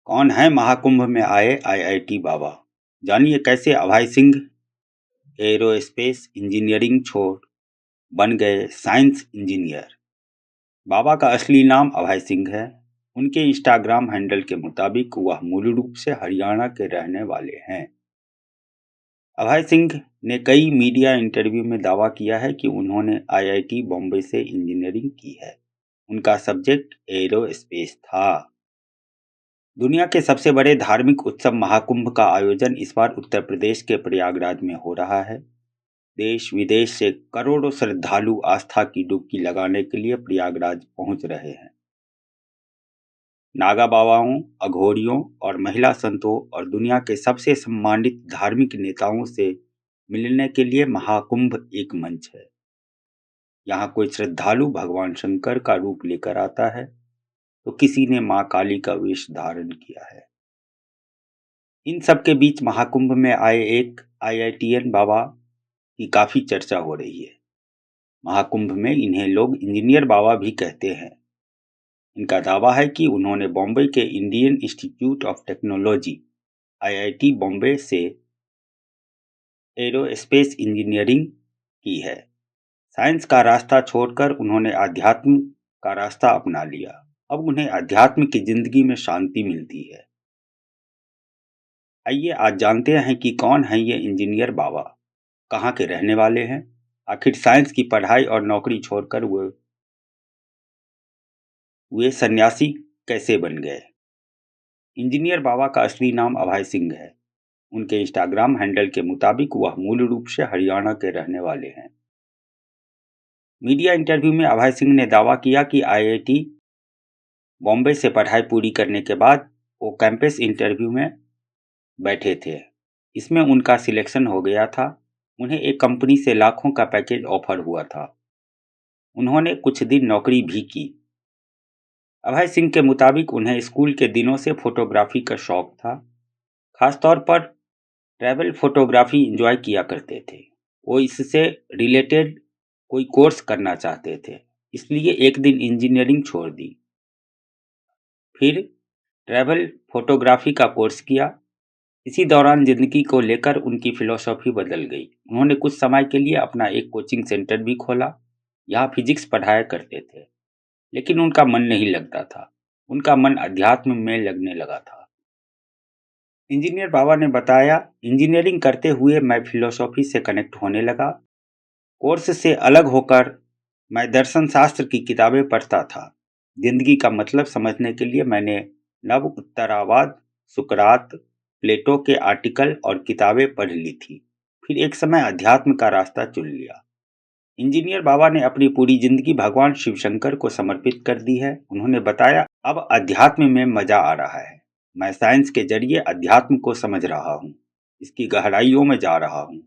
कौन है महाकुंभ में आए आईआईटी बाबा। जानिए कैसे अभय सिंह एरोस्पेस इंजीनियरिंग छोड़ बन गए साइंस इंजीनियर। बाबा का असली नाम अभय सिंह है। उनके इंस्टाग्राम हैंडल के मुताबिक वह मूल रूप से हरियाणा के रहने वाले हैं। अभय सिंह ने कई मीडिया इंटरव्यू में दावा किया है कि उन्होंने आईआईटी बॉम्बे से इंजीनियरिंग की है। उनका सब्जेक्ट एरोस्पेस था। दुनिया के सबसे बड़े धार्मिक उत्सव महाकुंभ का आयोजन इस बार उत्तर प्रदेश के प्रयागराज में हो रहा है। देश विदेश से करोड़ों श्रद्धालु आस्था की डुबकी लगाने के लिए प्रयागराज पहुंच रहे हैं। नागा बाबाओं, अघोरियों और महिला संतों और दुनिया के सबसे सम्मानित धार्मिक नेताओं से मिलने के लिए महाकुंभ एक मंच है। यहाँ कोई श्रद्धालु भगवान शंकर का रूप लेकर आता है तो किसी ने मां काली का वेश धारण किया है। इन सब के बीच महाकुंभ में आए एक आईआईटीएन बाबा की काफी चर्चा हो रही है। महाकुंभ में इन्हें लोग इंजीनियर बाबा भी कहते हैं। इनका दावा है कि उन्होंने बॉम्बे के Indian institute of technology IIT Bombay से एरोस्पेस इंजीनियरिंग की है। साइंस का रास्ता छोड़कर उन्होंने अध्यात्म का रास्ता अपना लिया। अब उन्हें अध्यात्म की जिंदगी में शांति मिलती है। आइए आज जानते हैं कि कौन है ये इंजीनियर बाबा, कहाँ के रहने वाले हैं, आखिर साइंस की पढ़ाई और नौकरी छोड़कर वे सन्यासी कैसे बन गए। इंजीनियर बाबा का असली नाम अभय सिंह है। उनके इंस्टाग्राम हैंडल के मुताबिक वह मूल रूप से हरियाणा के रहने वाले हैं। मीडिया इंटरव्यू में अभय सिंह ने दावा किया कि आईआईटी बॉम्बे से पढ़ाई पूरी करने के बाद वो कैंपस इंटरव्यू में बैठे थे। इसमें उनका सिलेक्शन हो गया था। उन्हें एक कंपनी से लाखों का पैकेज ऑफर हुआ था। उन्होंने कुछ दिन नौकरी भी की। अभय सिंह के मुताबिक उन्हें स्कूल के दिनों से फोटोग्राफी का शौक था। खासतौर पर ट्रैवल फोटोग्राफी एंजॉय किया करते थे। वो इससे रिलेटेड कोई कोर्स करना चाहते थे, इसलिए एक दिन इंजीनियरिंग छोड़ दी, फिर ट्रैवल फोटोग्राफी का कोर्स किया। इसी दौरान जिंदगी को लेकर उनकी फिलॉसफी बदल गई। उन्होंने कुछ समय के लिए अपना एक कोचिंग सेंटर भी खोला। यहाँ फिजिक्स पढ़ाया करते थे, लेकिन उनका मन नहीं लगता था। उनका मन अध्यात्म में लगने लगा था। इंजीनियर बाबा ने बताया, इंजीनियरिंग करते हुए मैं फिलॉसफी से कनेक्ट होने लगा। कोर्स से अलग होकर मैं दर्शन शास्त्र की किताबें पढ़ता था। जिंदगी का मतलब समझने के लिए मैंने नव उत्तरावाद, सुकरात, प्लेटो के आर्टिकल और किताबें पढ़ ली थी। फिर एक समय अध्यात्म का रास्ता चुन लिया। इंजीनियर बाबा ने अपनी पूरी जिंदगी भगवान शिव शंकर को समर्पित कर दी है। उन्होंने बताया, अब अध्यात्म में मजा आ रहा है। मैं साइंस के जरिए अध्यात्म को समझ रहा हूँ, इसकी गहराइयों में जा रहा हूँ।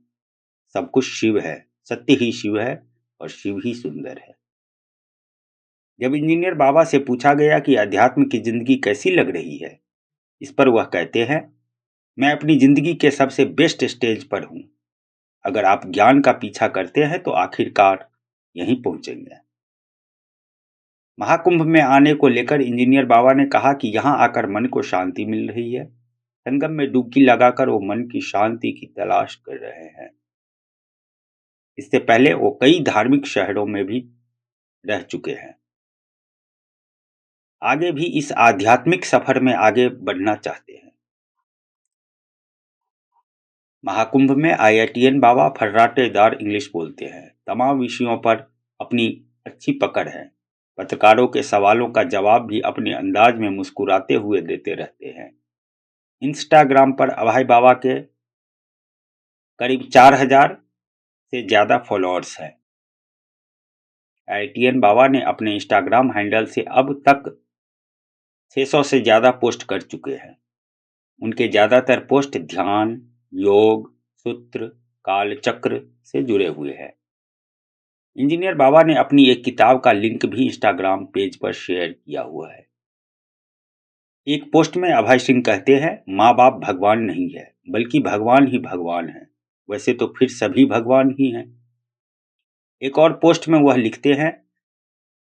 सब कुछ शिव है, सत्य ही शिव है और शिव ही सुंदर है। जब इंजीनियर बाबा से पूछा गया कि अध्यात्म की जिंदगी कैसी लग रही है, इस पर वह कहते हैं, मैं अपनी जिंदगी के सबसे बेस्ट स्टेज पर हूँ। अगर आप ज्ञान का पीछा करते हैं तो आखिरकार यहीं पहुंचेंगे। महाकुंभ में आने को लेकर इंजीनियर बाबा ने कहा कि यहाँ आकर मन को शांति मिल रही है। संगम में डुबकी लगाकर वो मन की शांति की तलाश कर रहे हैं। इससे पहले वो कई धार्मिक शहरों में भी रह चुके हैं। आगे भी इस आध्यात्मिक सफर में आगे बढ़ना चाहते हैं। महाकुंभ में आईआईटीएन बाबा फर्राटेदार इंग्लिश बोलते हैं। तमाम विषयों पर अपनी अच्छी पकड़ है। पत्रकारों के सवालों का जवाब भी अपने अंदाज में मुस्कुराते हुए देते रहते हैं। इंस्टाग्राम पर अभय बाबा के करीब 4000 से ज्यादा फॉलोअर्स हैं। आईआईटीएन बाबा ने अपने इंस्टाग्राम हैंडल से अब तक 600 से ज्यादा पोस्ट कर चुके हैं। उनके ज्यादातर पोस्ट ध्यान, योग, सूत्र, काल चक्र से जुड़े हुए हैं। इंजीनियर बाबा ने अपनी एक किताब का लिंक भी इंस्टाग्राम पेज पर शेयर किया हुआ है। एक पोस्ट में अभय सिंह कहते हैं, माँ बाप भगवान नहीं है, बल्कि भगवान ही भगवान है। वैसे तो फिर सभी भगवान ही हैं। एक और पोस्ट में वह लिखते हैं,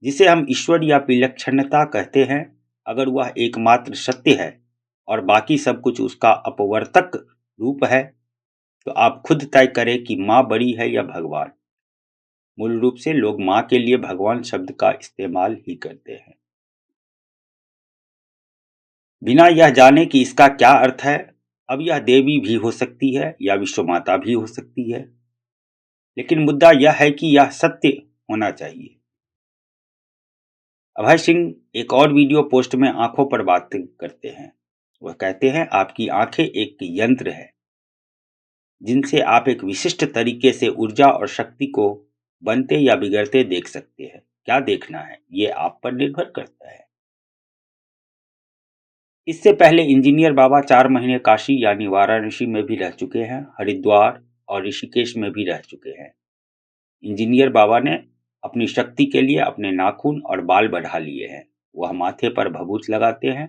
जिसे हम ईश्वर या विलक्षणता कहते हैं, अगर वह एकमात्र सत्य है और बाकी सब कुछ उसका अपवर्तक रूप है, तो आप खुद तय करें कि माँ बड़ी है या भगवान। मूल रूप से लोग माँ के लिए भगवान शब्द का इस्तेमाल ही करते हैं, बिना यह जाने कि इसका क्या अर्थ है। अब यह देवी भी हो सकती है या विश्व माता भी हो सकती है, लेकिन मुद्दा यह है कि यह सत्य होना चाहिए। अभय सिंह एक और वीडियो पोस्ट में आंखों पर बात करते हैं। वह कहते हैं, आपकी आंखें एक यंत्र है जिनसे आप एक विशिष्ट तरीके से ऊर्जा और शक्ति को बनते या बिगड़ते देख सकते हैं। क्या देखना है, ये आप पर निर्भर करता है। इससे पहले इंजीनियर बाबा 4 महीने काशी यानी वाराणसी में भी रह चुके हैं, हरिद्वार और ऋषिकेश में भी रह चुके हैं। इंजीनियर बाबा ने अपनी शक्ति के लिए अपने नाखून और बाल बढ़ा लिए हैं। वह माथे पर भभूत लगाते हैं,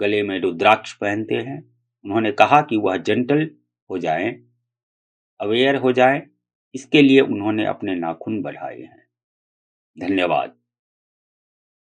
गले में रुद्राक्ष पहनते हैं। उन्होंने कहा कि वह जेंटल हो जाएं, अवेयर हो जाएं, इसके लिए उन्होंने अपने नाखून बढ़ाए हैं। धन्यवाद।